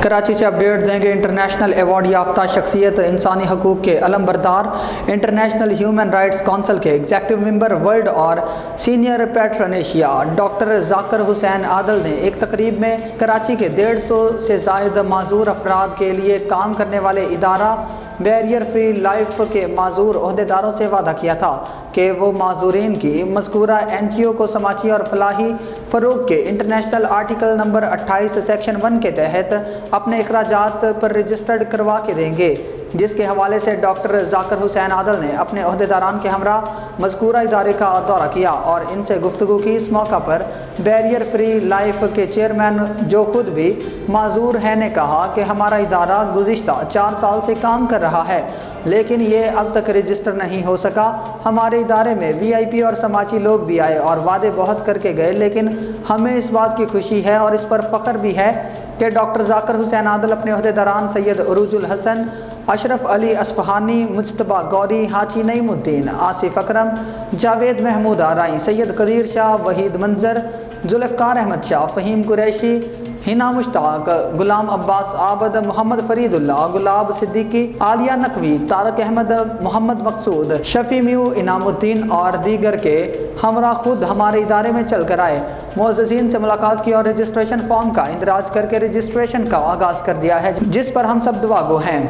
کراچی سے اپڈیٹ دیں گے انٹرنیشنل ایوارڈ یافتہ شخصیت، انسانی حقوق کے علمبردار، انٹرنیشنل ہیومن رائٹس کونسل کے ایگزیکٹو ممبر ورلڈ اور سینئر پیٹرن ایشیا ڈاکٹر ذاکر حسین عادل نے ایک تقریب میں کراچی کے 150 سے زائد معذور افراد کے لیے کام کرنے والے ادارہ بیریئر فری لائف کے معذور عہدیداروں سے وعدہ کیا تھا کہ وہ معذورین کی مذکورہ این جی او کو سماجی اور فلاحی فروغ کے انٹرنیشنل آرٹیکل نمبر 28 سیکشن 1 کے تحت اپنے اخراجات پر رجسٹرڈ کروا کے دیں گے، جس کے حوالے سے ڈاکٹر ذاکر حسین عادل نے اپنے عہدیداران کے ہمراہ مذکورہ ادارے کا دورہ کیا اور ان سے گفتگو کی۔ اس موقع پر بیریئر فری لائف کے چیئرمین جو خود بھی معذور ہیں نے کہا کہ ہمارا ادارہ گزشتہ 4 سال سے کام کر رہا ہے لیکن یہ اب تک رجسٹر نہیں ہو سکا۔ ہمارے ادارے میں وی آئی پی اور سماجی لوگ بھی آئے اور وعدے بہت کر کے گئے، لیکن ہمیں اس بات کی خوشی ہے اور اس پر فخر بھی ہے کہ ڈاکٹر ذاکر حسین عادل اپنے عہدیداران سید عروج الحسن، اشرف علی اصفہانی، مجتبیٰ گوری، حاجی نعیم الدین، آصف اکرم، جاوید محمود آرائی، سید قدیر شاہ، وحید منظر، ذوالفقار احمد شاہ، فہیم قریشی، ہنا مشتاق، غلام عباس عابد، محمد فرید اللہ، گلاب صدیقی، عالیہ نقوی، طارق احمد، محمد مقصود، شفیع میو، انعام الدین اور دیگر کے ہمراہ خود ہمارے ادارے میں چل کر آئے، معززین سے ملاقات کی اور رجسٹریشن فارم کا اندراج کر کے رجسٹریشن کا آغاز کر دیا ہے، جس پر ہم سب دعا گو ہیں۔